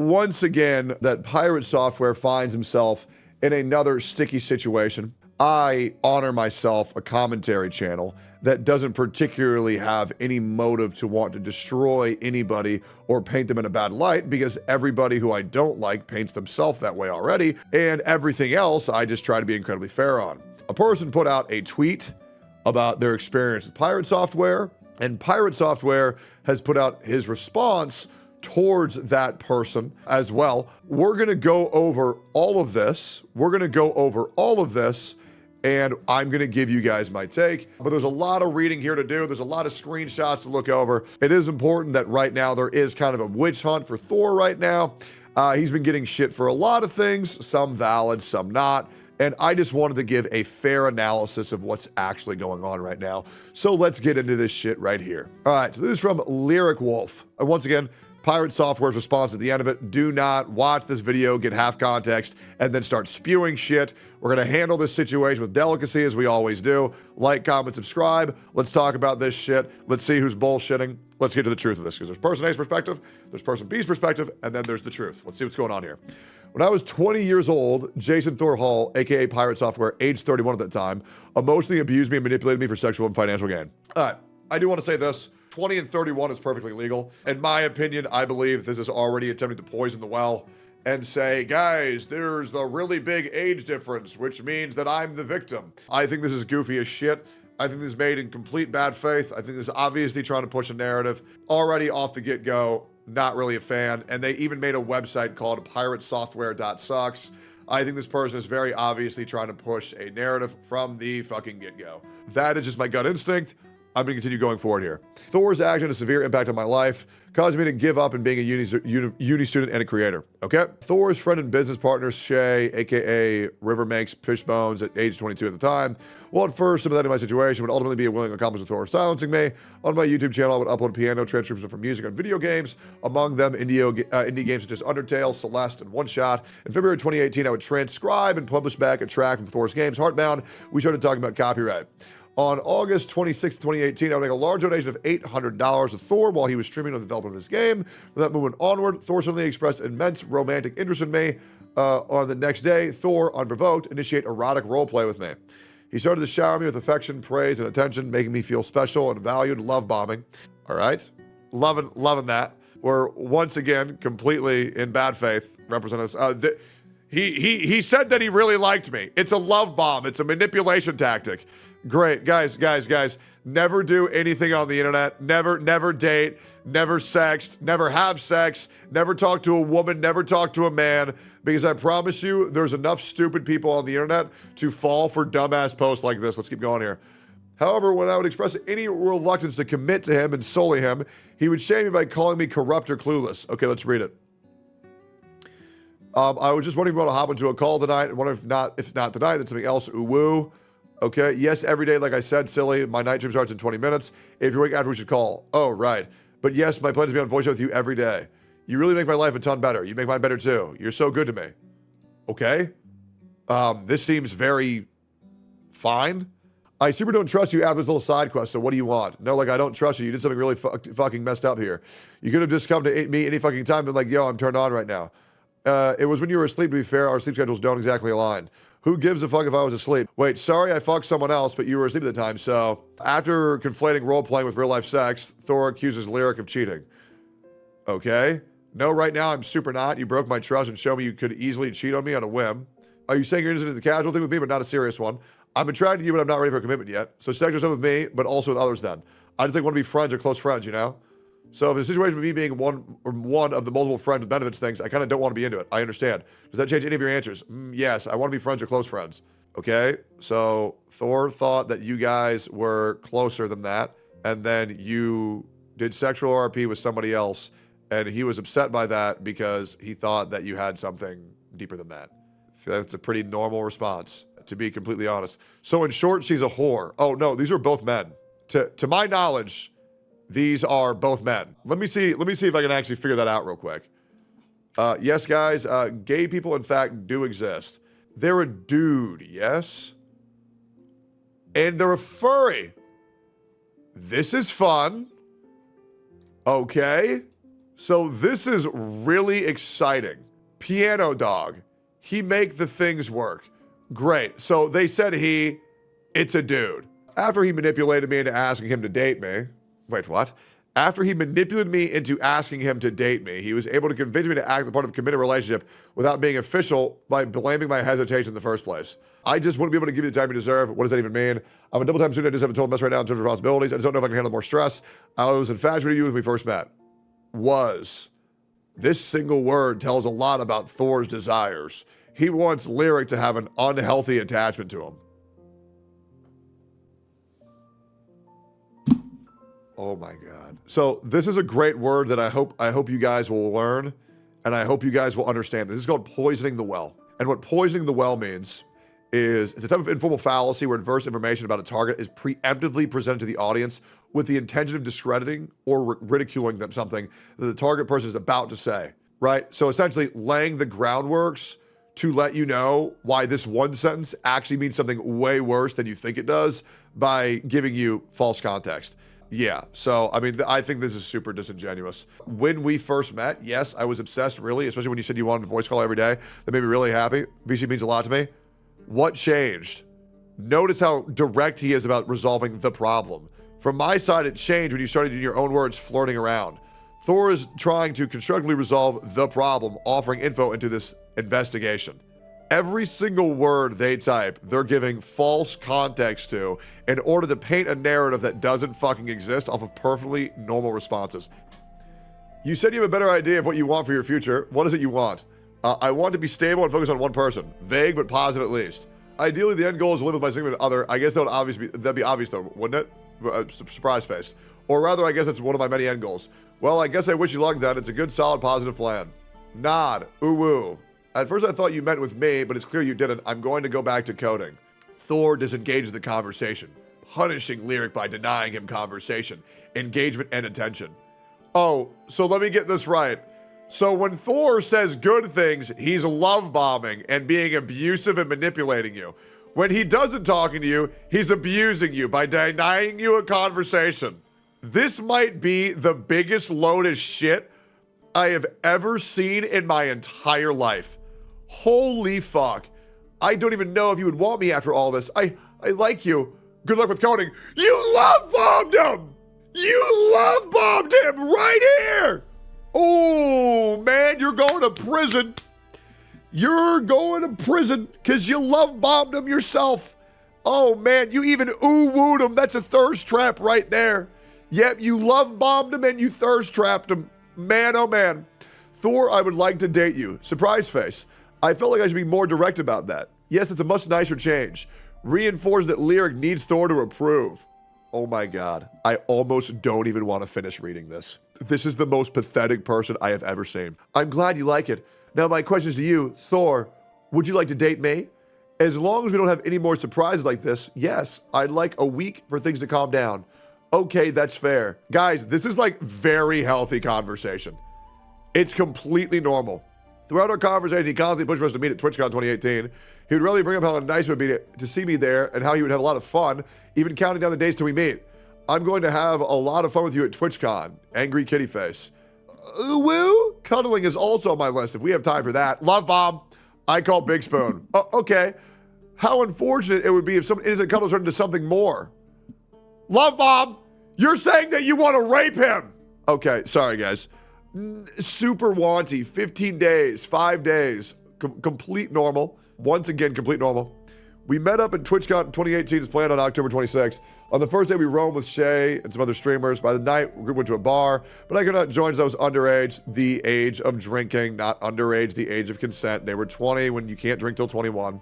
once again that Pirate Software finds himself in another sticky situation. I honor myself a commentary channel that doesn't particularly have any motive to want to destroy anybody or paint them in a bad light, because everybody who I don't like paints themselves that way already, and everything else I just try to be incredibly fair on. A person put out a tweet about their experience with Pirate Software, and Pirate Software has put out his response towards that person as well. We're gonna go over all of this. And I'm gonna give you guys my take, but there's a lot of reading here to do. There's a lot of screenshots to look over. It is important that right now there is kind of a witch hunt for Thor right now. He's been getting shit for a lot of things, some valid, some not. And I just wanted to give a fair analysis of what's actually going on right now. So let's get into this shit right here. All right, so this is from Lyric Wolf. And once again, Pirate Software's response at the end of it: do not watch this video, get half context, and then start spewing shit. We're gonna handle this situation with delicacy as we always do. Like, comment, subscribe. Let's talk about this shit. Let's see who's bullshitting. Let's get to the truth of this, because there's person A's perspective, there's person B's perspective, and then there's the truth. Let's see what's going on here. When I was 20 years old, Jason Thor Hall, aka Pirate Software, age 31 at that time, emotionally abused me and manipulated me for sexual and financial gain. All right, I do want to say this. 20 and 31 is perfectly legal. In my opinion, I believe this is already attempting to poison the well and say, guys, there's a really big age difference, which means that I'm the victim. I think this is goofy as shit. I think this is made in complete bad faith. I think this is obviously trying to push a narrative. Already off the get-go, not really a fan. And they even made a website called PirateSoftware.sucks. I think this person is very obviously trying to push a narrative from the fucking get-go. That is just my gut instinct. I'm gonna continue going forward here. Thor's action had a severe impact on my life, causing me to give up and being a uni student and a creator, okay? Thor's friend and business partner, Shay, aka River Makes Fishbones at age 22 at the time, well, at first, sympathetic to my situation, would ultimately be a willing accomplice with Thor silencing me. On my YouTube channel, I would upload piano transcriptions from music on video games, among them indie games such as Undertale, Celeste, and One Shot. In February 2018, I would transcribe and publish back a track from Thor's games, Heartbound. We started talking about copyright. On August 26, 2018, I would make a large donation of $800 to Thor while he was streaming on the development of his game. From that moment onward, Thor suddenly expressed immense romantic interest in me. On the next day, Thor, unprovoked, initiated erotic roleplay with me. He started to shower me with affection, praise, and attention, making me feel special and valued, love bombing. All right? Loving that. We're once again completely in bad faith representing us. He said that he really liked me. It's a love bomb. It's a manipulation tactic. Great. Guys, never do anything on the internet. Never date, never sext, never have sex, never talk to a woman, never talk to a man, because I promise you there's enough stupid people on the internet to fall for dumbass posts like this. Let's keep going here. However, when I would express any reluctance to commit to him and sully him, he would shame me by calling me corrupt or clueless. Okay, let's read it. I was just wondering if you want to hop into a call tonight, and wonder if not tonight, then something else. Ooh woo. Okay, yes, every day, like I said, silly. My night shift starts in 20 minutes. If you're awake after, we should call. Oh, right. But yes, my plan is to be on voice chat with you every day. You really make my life a ton better. You make mine better too. You're so good to me. Okay? This seems very fine. I super don't trust you after this little side quest, so what do you want? No, like, I don't trust you. You did something really fucking messed up here. You could have just come to me any fucking time and been like, yo, I'm turned on right now. It was when you were asleep, to be fair. Our sleep schedules don't exactly align. Who gives a fuck if I was asleep? Wait, sorry I fucked someone else, but you were asleep at the time, so. After conflating role-playing with real-life sex, Thor accuses Lyric of cheating. Okay. No, right now I'm super not. You broke my trust and showed me you could easily cheat on me on a whim. Are you saying you're interested in the casual thing with me, but not a serious one? I'm attracted to you, but I'm not ready for a commitment yet. So sex yourself with me, but also with others then. I just think I want to be friends or close friends, you know? So if the situation with me being one of the multiple friends with benefits things, I kind of don't want to be into it. I understand. Does that change any of your answers? Yes, I want to be friends or close friends. Okay, so Thor thought that you guys were closer than that, and then you did sexual RP with somebody else, and he was upset by that because he thought that you had something deeper than that. That's a pretty normal response, to be completely honest. So in short, she's a whore. Oh no, these are both men. To my knowledge, these are both men. Let me see if I can actually figure that out real quick. Yes, guys, gay people, in fact, do exist. They're a dude, yes? And they're a furry. This is fun. Okay. So this is really exciting. Piano Dog. He make the things work. Great. So they said it's a dude. After he manipulated me into asking him to date me. Wait, what? After he manipulated me into asking him to date me, he was able to convince me to act the part of a committed relationship without being official by blaming my hesitation in the first place. I just wouldn't be able to give you the time you deserve. What does that even mean? I'm a double-time student. I just haven't told mess right now in terms of responsibilities. I just don't know if I can handle more stress. I was infatuated with you when we first met. Was. This single word tells a lot about Thor's desires. He wants Lyric to have an unhealthy attachment to him. Oh my God. So this is a great word that I hope you guys will learn, and I hope you guys will understand. This is called poisoning the well. And what poisoning the well means is it's a type of informal fallacy where adverse information about a target is preemptively presented to the audience with the intention of discrediting or ridiculing them something that the target person is about to say, right? So essentially laying the groundworks to let you know why this one sentence actually means something way worse than you think it does by giving you false context. Yeah, so, I mean, I think this is super disingenuous. When we first met, yes, I was obsessed, really, especially when you said you wanted a voice call every day. That made me really happy. BC means a lot to me. What changed? Notice how direct he is about resolving the problem. From my side, it changed when you started, in your own words, flirting around. Thor is trying to constructively resolve the problem, offering info into this investigation. Every single word they type, they're giving false context to in order to paint a narrative that doesn't fucking exist off of perfectly normal responses. You said you have a better idea of what you want for your future. What is it you want? I want to be stable and focus on one person. Vague, but positive at least. Ideally, the end goal is to live with my significant other. I guess that'd be obvious though, wouldn't it? Surprise face. Or rather, I guess it's one of my many end goals. Well, I guess I wish you luck then. It's a good, solid, positive plan. Nod. Ooh, woo. At first I thought you meant with me, but it's clear you didn't. I'm going to go back to coding. Thor disengages the conversation, punishing Lyric by denying him conversation, engagement, and attention. Oh, so let me get this right. So when Thor says good things, he's love bombing and being abusive and manipulating you. When he doesn't talking to you, he's abusing you by denying you a conversation. This might be the biggest load of shit I have ever seen in my entire life. Holy fuck. I don't even know if you would want me after all this. I like you. Good luck with coding. You love bombed him! You love bombed him right here! Oh, man, you're going to prison. You're going to prison because you love bombed him yourself. Oh, man, you even ooh-wooed him. That's a thirst trap right there. Yep, you love bombed him and you thirst trapped him. Man, oh, man. Thor, I would like to date you. Surprise face. I felt like I should be more direct about that. Yes, it's a much nicer change. Reinforce that Lyric needs Thor to approve. Oh my God. I almost don't even want to finish reading this. This is the most pathetic person I have ever seen. I'm glad you like it. Now my question is to you, Thor, would you like to date me? As long as we don't have any more surprises like this, yes, I'd like a week for things to calm down. Okay, that's fair. Guys, this is like very healthy conversation. It's completely normal. Throughout our conversation, he constantly pushed for us to meet at TwitchCon 2018. He would really bring up how nice it would be to see me there and how he would have a lot of fun, even counting down the days till we meet. I'm going to have a lot of fun with you at TwitchCon. Angry kitty face. Woo? Cuddling is also on my list if we have time for that. Love bomb. I call Big Spoon. Okay. How unfortunate it would be if some innocent cuddle turned into something more. Love bomb. You're saying that you want to rape him. Okay, sorry guys. Super wanty, 15 days, 5 days, complete normal. Once again, complete normal. We met up at TwitchCon 2018 as planned on October 26th. On the first day, we roamed with Shay and some other streamers. By the night, we went to a bar, but I could not join as I was underage. The age of drinking, not underage, the age of consent. They were 20 when you can't drink till 21.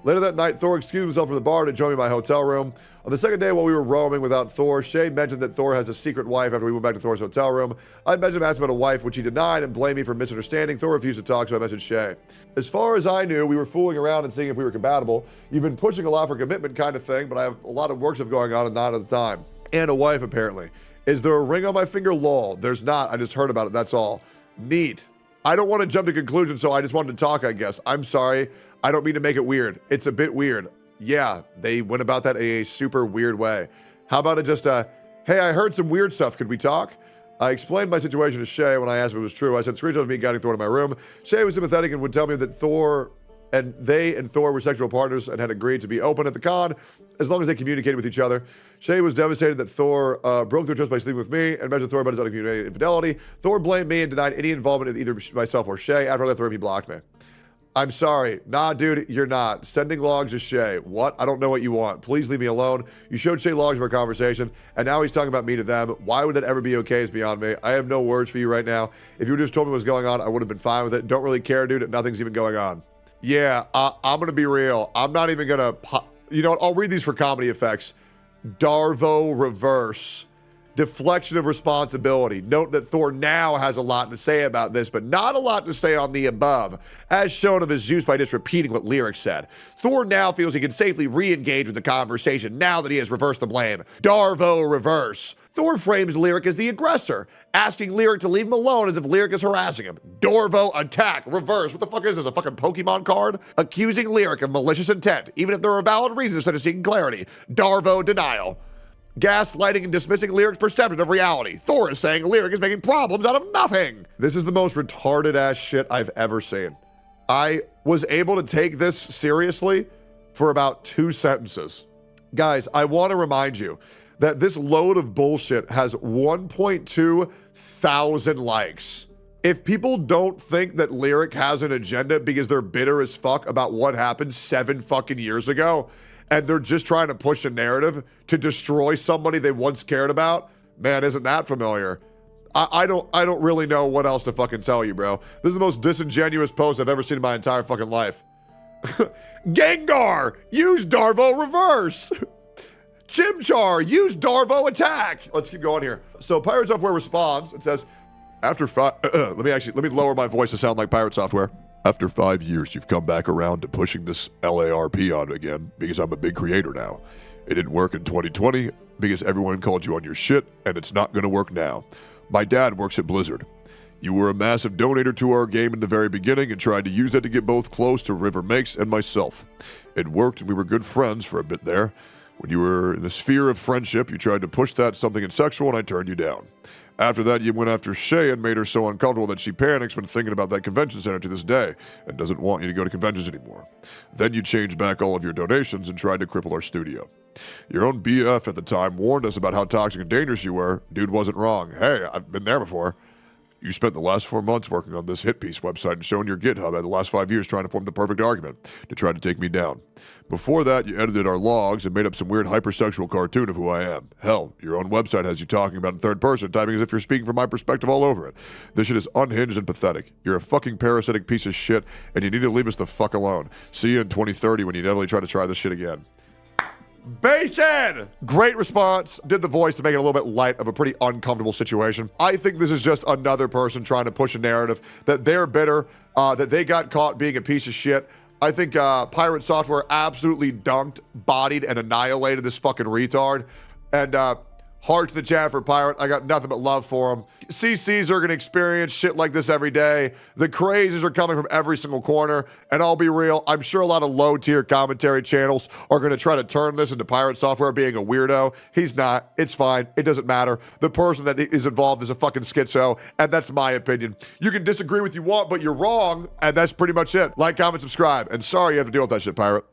Later that night, Thor excused himself from the bar to join me in my hotel room. On the second day, while we were roaming without Thor, Shay mentioned that Thor has a secret wife after we went back to Thor's hotel room. I mentioned him asking about a wife, which he denied and blamed me for misunderstanding. Thor refused to talk, so I messaged Shay. As far as I knew, we were fooling around and seeing if we were compatible. You've been pushing a lot for commitment kind of thing, but I have a lot of work stuff going on and not at the time. And a wife, apparently. Is there a ring on my finger? Lol. There's not. I just heard about it. That's all. Neat. I don't want to jump to conclusions, so I just wanted to talk, I guess. I'm sorry. I don't mean to make it weird. It's a bit weird. Yeah, they went about that in a super weird way. How about it just, hey, I heard some weird stuff. Could we talk? I explained my situation to Shay when I asked if it was true. I sent screenshots of me guiding Thor to my room. Shay was sympathetic and would tell me that Thor and Thor were sexual partners and had agreed to be open at the con as long as they communicated with each other. Shay was devastated that Thor broke their trust by sleeping with me and mentioned Thor about his uncommunicated infidelity. Thor blamed me and denied any involvement with either myself or Shay. After I left the room, he blocked me. I'm sorry. Nah, dude, you're not. Sending logs to Shay. What? I don't know what you want. Please leave me alone. You showed Shay logs of our conversation, and now he's talking about me to them. Why would that ever be okay is beyond me. I have no words for you right now. If you would just told me what was going on, I would have been fine with it. Don't really care, dude. Nothing's even going on. Yeah, I'm going to be real. I'm not even going to... You know what? I'll read these for comedy effects. Darvo reverse. Deflection of responsibility. Note that Thor now has a lot to say about this, but not a lot to say on the above, as shown of his Zeus by just repeating what Lyric said. Thor now feels he can safely re-engage with the conversation now that he has reversed the blame. Darvo reverse. Thor frames Lyric as the aggressor, asking Lyric to leave him alone as if Lyric is harassing him. Darvo attack reverse. What the fuck is this, a fucking Pokemon card? Accusing Lyric of malicious intent, even if there are valid reasons instead of seeking clarity. Darvo denial. Gaslighting and dismissing Lyric's perception of reality. Thor is saying Lyric is making problems out of nothing. This is the most retarded ass shit I've ever seen. I was able to take this seriously for about 2 sentences. Guys, I want to remind you that this load of bullshit has 1.2 thousand likes. If people don't think that Lyric has an agenda because they're bitter as fuck about what happened 7 fucking years ago, and they're just trying to push a narrative to destroy somebody they once cared about, man, isn't that familiar? I don't really know what else to fucking tell you, bro. This is the most disingenuous post I've ever seen in my entire fucking life. Gengar, use Darvo reverse. Chimchar, use Darvo attack. Let's keep going here. So PirateSoftware responds. It says, after let me lower my voice to sound like PirateSoftware. After 5 years, you've come back around to pushing this LARP on again because I'm a big creator now. It didn't work in 2020 because everyone called you on your shit, and it's not going to work now. My dad works at Blizzard. You were a massive donator to our game in the very beginning and tried to use that to get both close to River Makes and myself. It worked, and we were good friends for a bit there. When you were in the sphere of friendship, you tried to push that something sexual, and I turned you down. After that, you went after Shay and made her so uncomfortable that she panics when thinking about that convention center to this day and doesn't want you to go to conventions anymore. Then you changed back all of your donations and tried to cripple our studio. Your own BF at the time warned us about how toxic and dangerous you were. Dude wasn't wrong. Hey, I've been there before. You spent the last 4 months working on this hit piece website and showing your GitHub and the last 5 years trying to form the perfect argument to try to take me down. Before that, you edited our logs and made up some weird hypersexual cartoon of who I am. Hell, your own website has you talking about in third person, typing as if you're speaking from my perspective all over it. This shit is unhinged and pathetic. You're a fucking parasitic piece of shit, and you need to leave us the fuck alone. See you in 2030 when you inevitably try this shit again. Bacon! Great response. Did the voice to make it a little bit light of a pretty uncomfortable situation. I think this is just another person trying to push a narrative that they're bitter, that they got caught being a piece of shit. I think PirateSoftware absolutely dunked, bodied, and annihilated this fucking retard. And heart to the chat for Pirate. I got nothing but love for him. CCs are going to experience shit like this every day. The crazes are coming from every single corner. And I'll be real, I'm sure a lot of low-tier commentary channels are going to try to turn this into PirateSoftware being a weirdo. He's not. It's fine. It doesn't matter. The person that is involved is a fucking schizo, and that's my opinion. You can disagree with you want, but you're wrong, and that's pretty much it. Like, comment, subscribe. And sorry you have to deal with that shit, Pirate.